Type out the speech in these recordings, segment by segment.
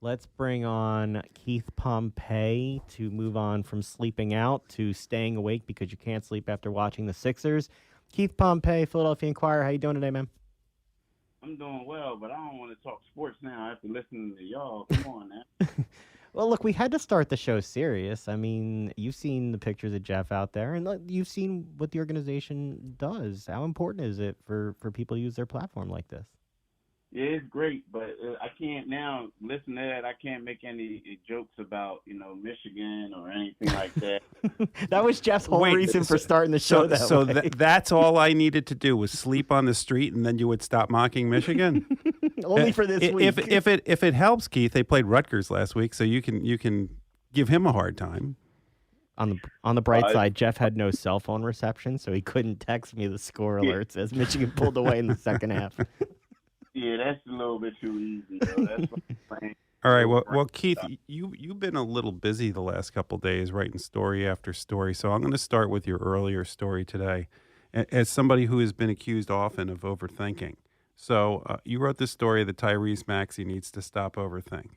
Let's bring on Keith Pompey to move on from sleeping out to staying awake because you can't sleep after watching the Sixers. Keith Pompey, Philadelphia Inquirer. How you doing today, man? I'm doing well, but I don't want to talk sports now after listening to y'all. Come on now. Well, look, we had to start the show serious. I mean, you've seen the pictures of Jeff out there, and look, you've seen what the organization does. How important is it for people to use their platform like this? Yeah, it's great, but I can't now listen to that. I can't make any jokes about Michigan or anything like that. That was Jeff's whole Wait, reason for so starting the show so, that so way. that's all I needed to do was sleep on the street, and then you would stop mocking Michigan. Only for this week. If it helps, Keith, they played Rutgers last week, so you can give him a hard time. On the bright Uh, side, Jeff had no cell phone reception, so he couldn't text me the score yeah, alerts as Michigan pulled away in the second half. yeah, that's a little bit too easy though. That's like playing All right, little well, brain Keith, stuff. you've been a little busy the last couple days writing story after story, so I'm going to start with your earlier story today. As somebody who has been accused often of overthinking, so you wrote this story that Tyrese Maxey needs to stop overthinking.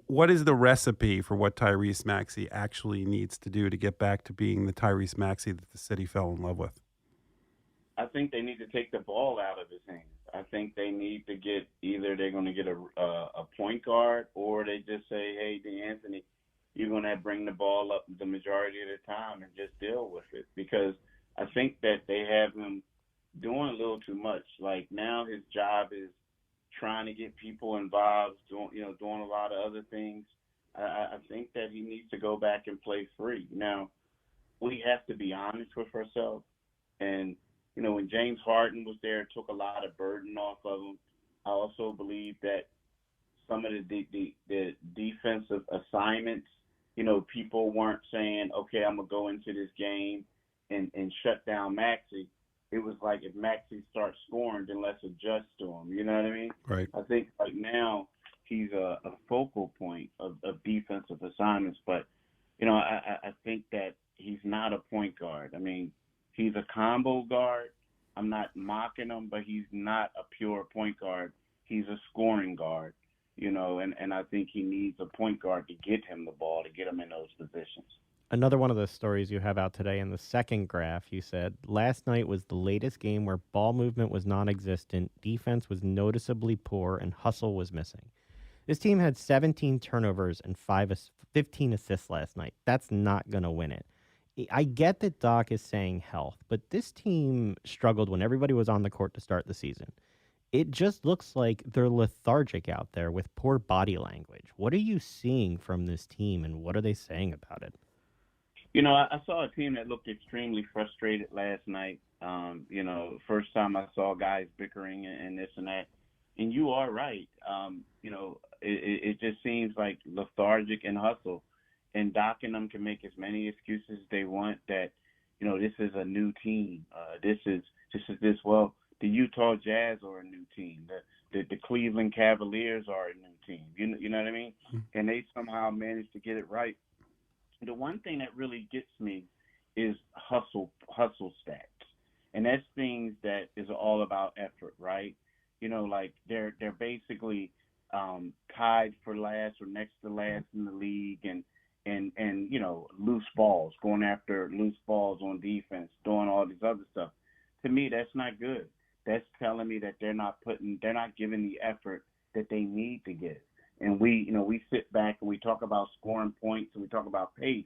What is the recipe for what Tyrese Maxey actually needs to do to get back to being the Tyrese Maxey that the city fell in love with? I think they need to take the ball out of his hands. I think they need to get either they're going to get a point guard or they just say, hey, DeAnthony, you're going to bring the ball up the majority of the time and just deal with it because I think that they have him doing a little too much. Like now his job is trying to get people involved, doing a lot of other things. I think that he needs to go back and play free. Now we have to be honest with ourselves and when James Harden was there, it took a lot of burden off of him. I also believe that some of the defensive assignments, people weren't saying, okay, I'm gonna go into this game and shut down Maxi. It was like if Maxi starts scoring, then let's adjust to him. You know what I mean? Right. I think right now he's a focal point of defensive assignments, but I think that he's not a point guard. I mean, he's a combo guard. I'm not mocking him, but he's not a pure point guard. He's a scoring guard, and I think he needs a point guard to get him the ball, to get him in those positions. Another one of the stories you have out today in the second graph, you said last night was the latest game where ball movement was non existent, defense was noticeably poor, and hustle was missing. This team had 17 turnovers and 15 assists last night. That's not going to win it. I get that Doc is saying health, but this team struggled when everybody was on the court to start the season. It just looks like they're lethargic out there with poor body language. What are you seeing from this team, and what are they saying about it? I saw a team that looked extremely frustrated last night. First time I saw guys bickering and this and that. And you are right. It just seems like lethargic and hustle. And Doc and them can make as many excuses as they want that, this is a new team. This. Well, the Utah Jazz are a new team. The Cleveland Cavaliers are a new team. You know what I mean? And they somehow managed to get it right. The one thing that really gets me is hustle stats, and that's things that is all about effort, right? Like they're basically tied for last or next to last in the league, and loose balls, going after loose balls on defense, doing all this other stuff. To me, that's not good. That's telling me that they're not giving the effort that they need to give. And we sit back and we talk about scoring points and we talk about pace.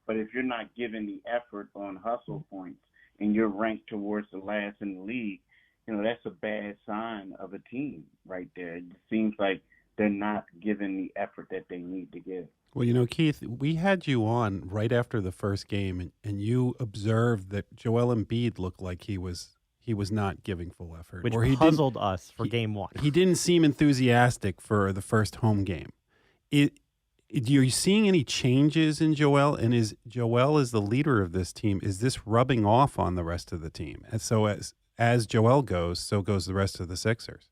But if you're not giving the effort on hustle points and you're ranked towards the last in the league, that's a bad sign of a team right there. It seems like they're not giving the effort that they need to give. Well, Keith, we had you on right after the first game, and you observed that Joel Embiid looked like he was not giving full effort, Which or he didn't puzzled us for he, game one. he didn't seem enthusiastic for the first home game. You're seeing any changes in Joel, and is Joel as the leader of this team? Is this rubbing off on the rest of the team? And so as Joel goes, so goes the rest of the Sixers.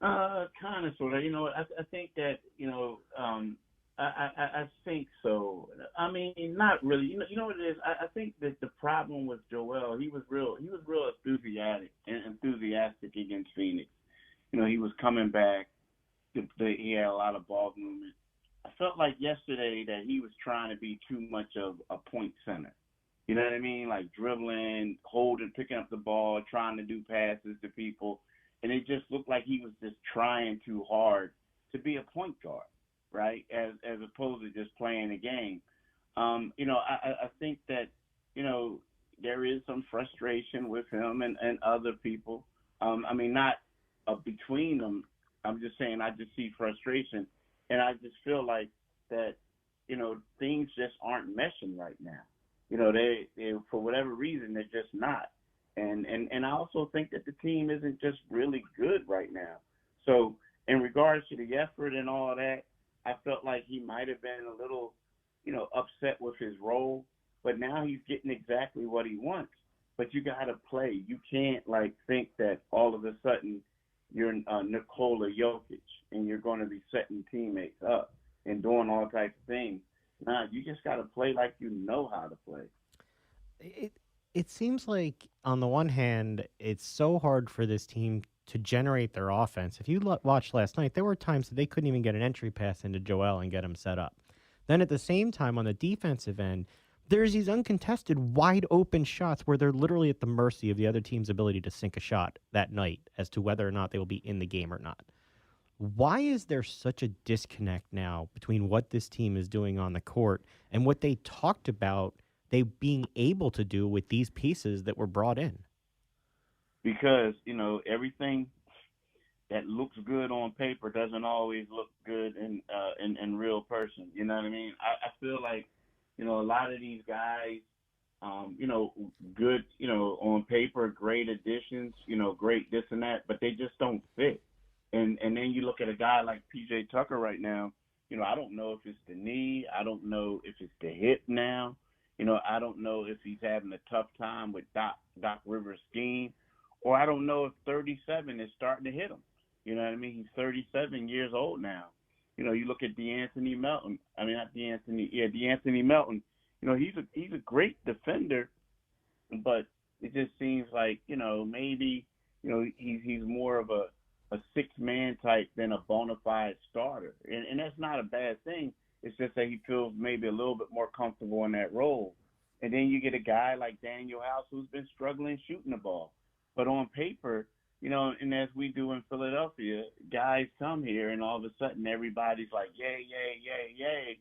Kind of, sort of. I think that I think so. I mean, not really. You know what it is. I think that the problem with Joel, he was real enthusiastic against Phoenix. He was coming back. he had a lot of ball movement. I felt like yesterday that he was trying to be too much of a point center. You know what I mean? Like dribbling, holding, picking up the ball, trying to do passes to people. And it just looked like he was just trying too hard to be a point guard, right? As opposed to just playing a game. I think that, there is some frustration with him and other people. Not between them. I'm just saying I just see frustration. And I just feel like that, things just aren't meshing right now. They for whatever reason, they're just not. And I also think that the team isn't just really good right now. So in regards to the effort and all that, I felt like he might have been a little, upset with his role, but now he's getting exactly what he wants. But you got to play. You can't think that all of a sudden you're Nikola Jokic and you're going to be setting teammates up and doing all types of things. Nah, you just got to play like you know how to play. It seems like on the one hand, it's so hard for this team to generate their offense. If you watched last night, there were times that they couldn't even get an entry pass into Joel and get him set up. Then at the same time, on the defensive end, there's these uncontested, wide open shots where they're literally at the mercy of the other team's ability to sink a shot that night as to whether or not they will be in the game or not. Why is there such a disconnect now between what this team is doing on the court and what they talked about they being able to do with these pieces that were brought in? Because, everything that looks good on paper doesn't always look good in real person. You know what I mean? I feel like, a lot of these guys, good, on paper, great additions, great this and that, but they just don't fit. And then you look at a guy like PJ Tucker right now, I don't know if it's the knee. I don't know if it's the hip now. I don't know if he's having a tough time with Doc Rivers' scheme, or I don't know if 37 is starting to hit him. You know what I mean? He's 37 years old now. You look at DeAnthony Melton. DeAnthony Melton. He's a great defender, but it just seems like, maybe, he's more of a six-man type than a bona fide starter. And that's not a bad thing. It's just that he feels maybe a little bit more comfortable in that role. And then you get a guy like Daniel House who's been struggling shooting the ball. But on paper, and as we do in Philadelphia, guys come here and all of a sudden everybody's like, yay, yay, yay, yay.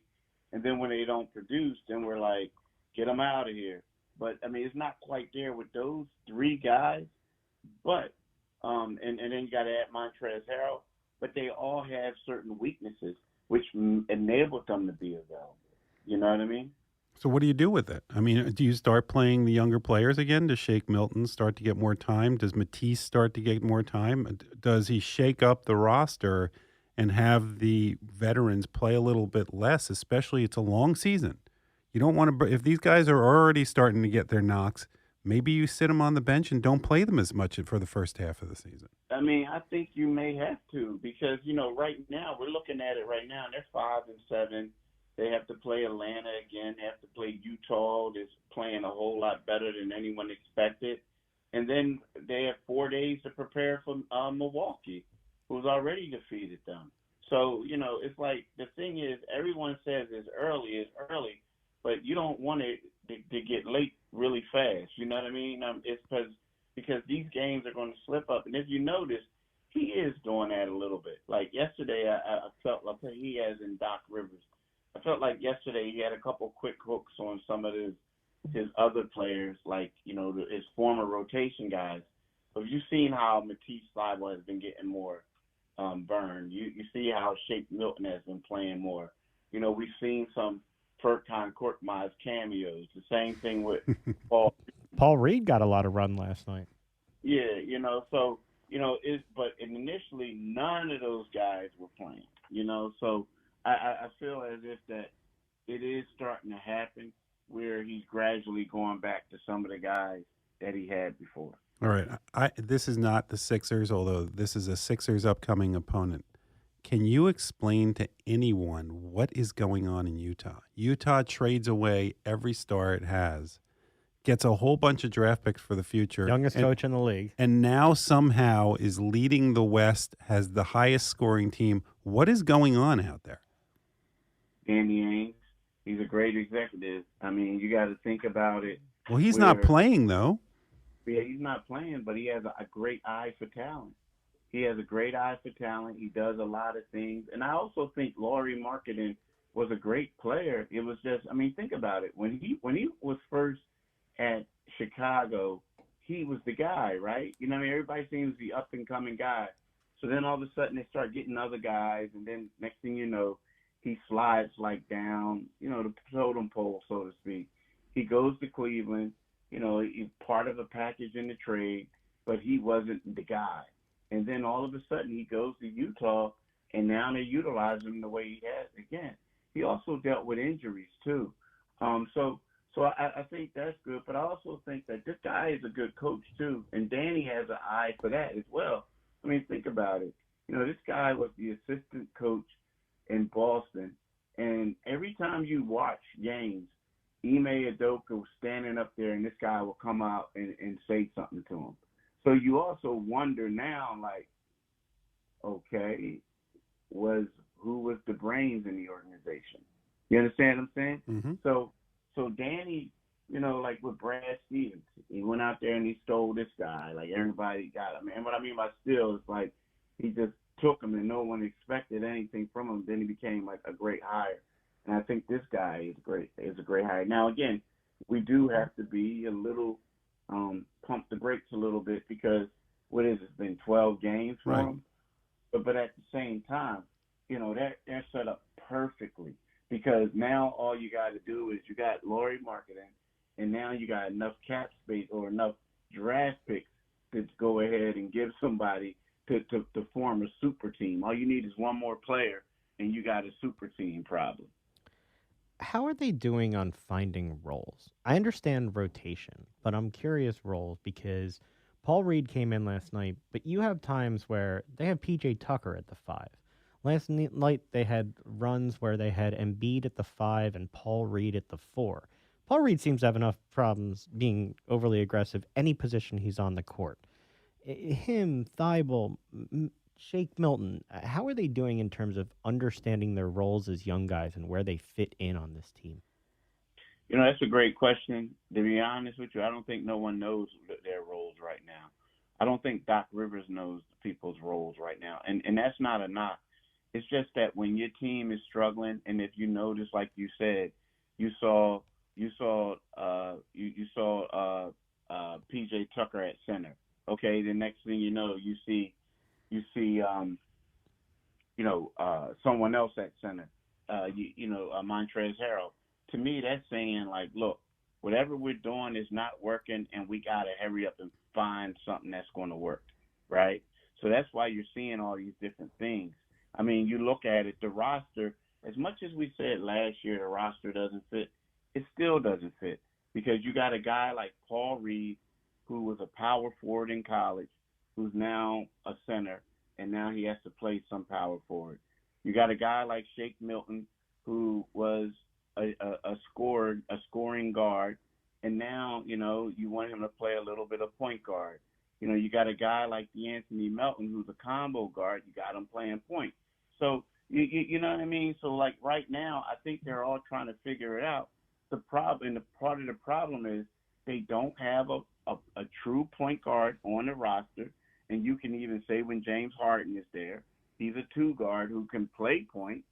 And then when they don't produce, then we're like, get them out of here. But, it's not quite there with those three guys. But, and then you got to add Montrezl Harrell. But they all have certain weaknesses, which enabled them to be available. You know what I mean? So what do you do with it? Do you start playing the younger players again? Does Shake Milton start to get more time? Does Matisse start to get more time? Does he shake up the roster and have the veterans play a little bit less, especially it's a long season? You don't want to – if these guys are already starting to get their knocks, maybe you sit them on the bench and don't play them as much for the first half of the season. I think you may have to because, right now, we're looking at it right now, and they're 5-7. They have to play Atlanta again. They have to play Utah. That's playing a whole lot better than anyone expected. And then they have 4 days to prepare for Milwaukee, who's already defeated them. So, it's like the thing is everyone says it's early, but you don't want it to get late really fast. You know what I mean? It's because these games are going to slip up. And if you notice, he is doing that a little bit. Like yesterday, I felt like he has in Doc Rivers. I felt like yesterday he had a couple quick hooks on some of his other players, like, his former rotation guys. But you've seen how Matisse Thybulle has been getting more burned. You see how Shake Milton has been playing more. We've seen some Furkan Korkmaz cameos. The same thing with Paul. Paul Reed got a lot of run last night. Yeah, but initially none of those guys were playing, so I feel as if that it is starting to happen where he's gradually going back to some of the guys that he had before. All right. This is not the Sixers, although this is a Sixers upcoming opponent. Can you explain to anyone what is going on in Utah? Utah trades away every star it has, gets a whole bunch of draft picks for the future. Youngest coach in the league. And now somehow is leading the West, has the highest scoring team. What is going on out there? Danny Ainge, he's a great executive. I mean, you got to think about it. Well, he's not Where playing though. yeah, he's not playing, but he has a great eye for talent. He has a great eye for talent. He does a lot of things, and I also think Laurie Marketing was a great player. It was just, I mean, think about it. When he was first at Chicago, he was the guy, right? You know, what I mean, everybody seems the up and coming guy. So then all of a sudden they start getting other guys, and then next thing you know, he slides like down, the totem pole, so to speak. He goes to Cleveland. He's part of a package in the trade, but he wasn't the guy. And then all of a sudden he goes to Utah, and now they utilize him the way he has. Again, he also dealt with injuries too. So I think that's good, but I also think that this guy is a good coach too, and Danny has an eye for that as well. I mean, think about it. This guy was the assistant coach in Boston, and every time you watch games, Ime Udoka was standing up there, and this guy will come out and say something to him. So you also wonder now, like, okay, was who was the brains in the organization? You understand what I'm saying? Hmm. So Danny, like with Brad Stevens, he went out there and he stole this guy. Like everybody got him. And what I mean by steal is like he just took him and no one expected anything from him. Then he became like a great hire. And I think this guy is a great hire. Now again, we do have to be a little pump the brakes a little bit because what is it? It's been 12 games for Right. him. But at the same time, they're set up perfectly because now all you got to do is you got Laurie Marketing, and now you got enough cap space or enough draft picks to go ahead and give somebody to form a super team. All you need is one more player, and you got a super team problem. How are they doing on finding roles? I understand rotation, but I'm curious roles because Paul Reed came in last night, but you have times where they have PJ Tucker at the five. Night they had runs where they had Embiid at the five and Paul Reed at the four. Paul Reed seems to have enough problems being overly aggressive any position he's on the court. Him, Thibault, Shake Milton, how are they doing in terms of understanding their roles as young guys and where they fit in on this team? That's a great question. To be honest with you, I don't think no one knows their roles right now. I don't think Doc Rivers knows people's roles right now, and that's not a knock. It's just that when your team is struggling, and if you notice, like you said, you saw PJ Tucker at center. Okay, the next thing you know, you see someone else at center. Montrezl Harrell. To me, that's saying like, look, whatever we're doing is not working, and we gotta hurry up and find something that's going to work, right? So that's why you're seeing all these different things. I mean, you look at it, the roster. As much as we said last year, the roster doesn't fit. It still doesn't fit because you got a guy like Paul Reed, who was a power forward in college, who's now a center, and now he has to play some power forward. You got a guy like Shake Milton, who was a scoring guard, and now you want him to play a little bit of point guard. You got a guy like Anthony Melton, who's a combo guard. You got him playing point. So you know what I mean. So like right now, I think they're all trying to figure it out. The problem, and the part of the problem is they don't have a true point guard on the roster. And you can even say when James Harden is there, he's a two guard who can play point,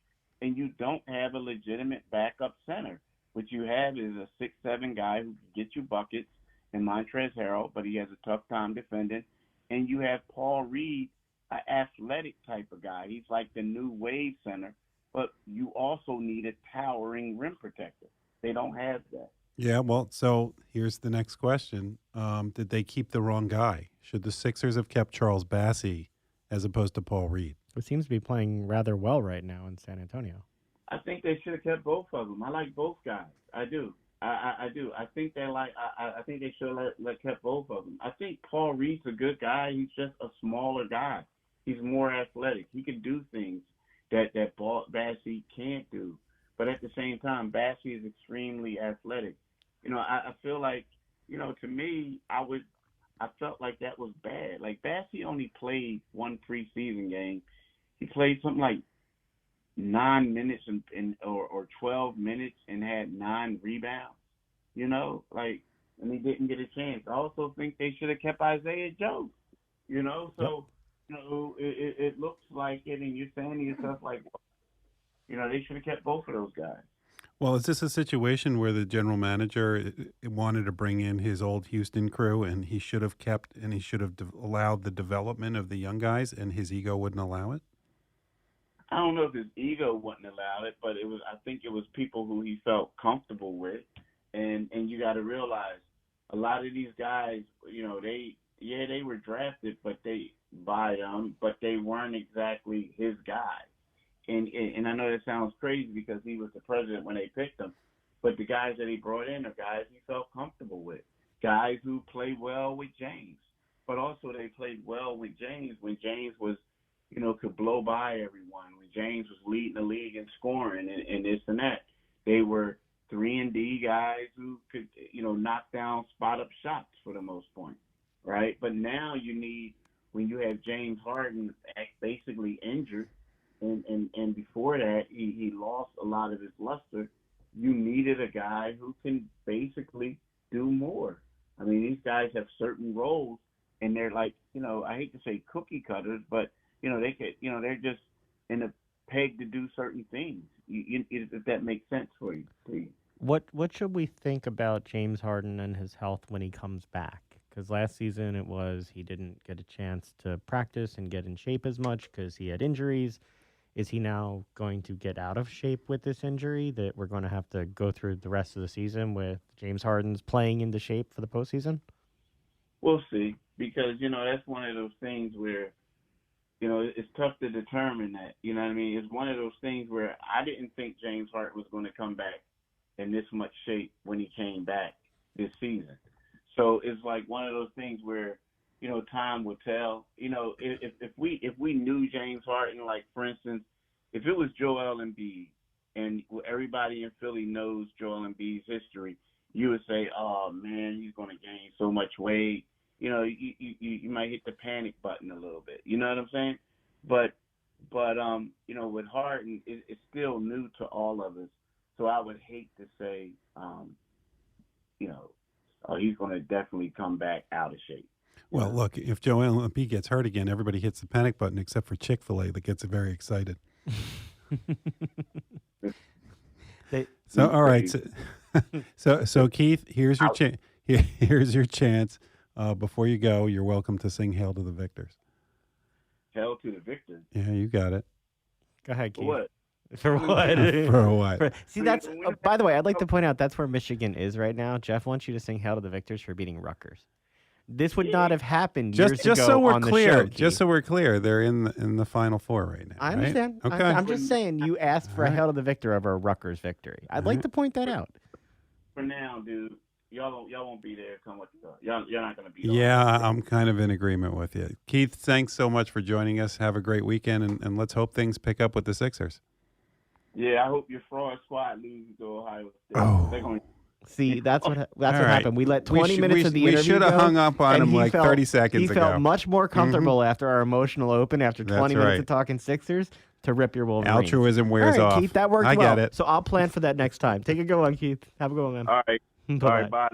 and you don't have a legitimate backup center. What you have is a 6'7" guy who can get you buckets and Montrezl Harrell, but he has a tough time defending. And you have Paul Reed, an athletic type of guy. He's like the new wave center, but you also need a towering rim protector. They don't have that. Yeah, well, so here's the next question. Did they keep the wrong guy? Should the Sixers have kept Charles Bassey as opposed to Paul Reed? Who seems to be playing rather well right now in San Antonio. I think they should have kept both of them. I like both guys. I do. I do. I think I think they should have kept both of them. I think Paul Reed's a good guy. He's just a smaller guy. He's more athletic. He can do things that Bassey can't do. But at the same time, Bassey is extremely athletic. I feel like, to me, I felt like that was bad. Like Bassey only played one preseason game. He played something like minutes or 12 minutes and had 9 rebounds. And he didn't get a chance. I also think they should have kept Isaiah Joe. Yep. So it looks like it, and you're saying to yourself like, they should have kept both of those guys. Well, is this a situation where the general manager wanted to bring in his old Houston crew, and he should have allowed the development of the young guys, and his ego wouldn't allow it? I don't know if his ego wouldn't allow it, but I think it was people who he felt comfortable with, and you got to realize a lot of these guys, they were drafted, but by him, but they weren't exactly his guys. And I know that sounds crazy because he was the president when they picked him, but the guys that he brought in are guys he felt comfortable with, guys who played well with James, but also they played well with James when James was, could blow by everyone, when James was leading the league in scoring and this and that. They were 3-and-D guys who could, knock down spot-up shots for the most part, right? But now when you have James Harden basically injured, and before that he lost a lot of his luster, you needed a guy who can basically do more. I mean, these guys have certain roles, and they're like, I hate to say cookie cutters, but they could, they're just in a peg to do certain things. If that makes sense for you, please. What should we think about James Harden and his health when he comes back? Because last season he didn't get a chance to practice and get in shape as much because he had injuries. Is he now going to get out of shape with this injury that we're going to have to go through the rest of the season with James Harden's playing into shape for the postseason? We'll see, because, that's one of those things where, it's tough to determine that. You know what I mean? It's one of those things where I didn't think James Harden was going to come back in this much shape when he came back this season. So it's like one of those things where, time will tell. If we knew James Harden, like for instance, if it was Joel Embiid and everybody in Philly knows Joel Embiid's history, you would say, "Oh man, he's going to gain so much weight." You might hit the panic button a little bit. You know what I'm saying? But with Harden, it's still new to all of us. So I would hate to say, he's going to definitely come back out of shape. Well, look, if Joel Embiid gets hurt again, everybody hits the panic button except for Chick-fil-A that gets very excited. All right. So Keith, here's your chance. Here's your chance. Before you go, you're welcome to sing "Hail to the Victors." Hail to the victors. Yeah, you got it. Go ahead, Keith. For what? For what? For what? See, that's by the way, I'd like to point out that's where Michigan is right now. Jeff wants you to sing "Hail to the Victors" for beating Rutgers. This would not have happened years ago so we're on clear. the show, Just so we're clear, they're in the Final Four right now. I understand. Right? Okay. I'm just saying you asked for a "Hail to the Victor" over a Rutgers victory. I'd like to point that out. For now, dude, y'all won't be there. Come what you thought. You're not going to be there. Yeah, I'm kind of in agreement with you. Keith, thanks so much for joining us. Have a great weekend, and let's hope things pick up with the Sixers. Yeah, I hope your fraud squad loses to Ohio State. Oh. They're going. See, that's what right. happened. We let 20 minutes of the interview We should have go, hung up on and him like 30 seconds ago. ago. He felt much more comfortable after our emotional open, after 20 minutes of talking Sixers, to rip your Wolverines. Altruism wears All right, off. Keith, that worked I well. get it. So I'll plan for that next time. Take a good one, Keith. Have a good one, man. All right. Bye-bye. All right, bye.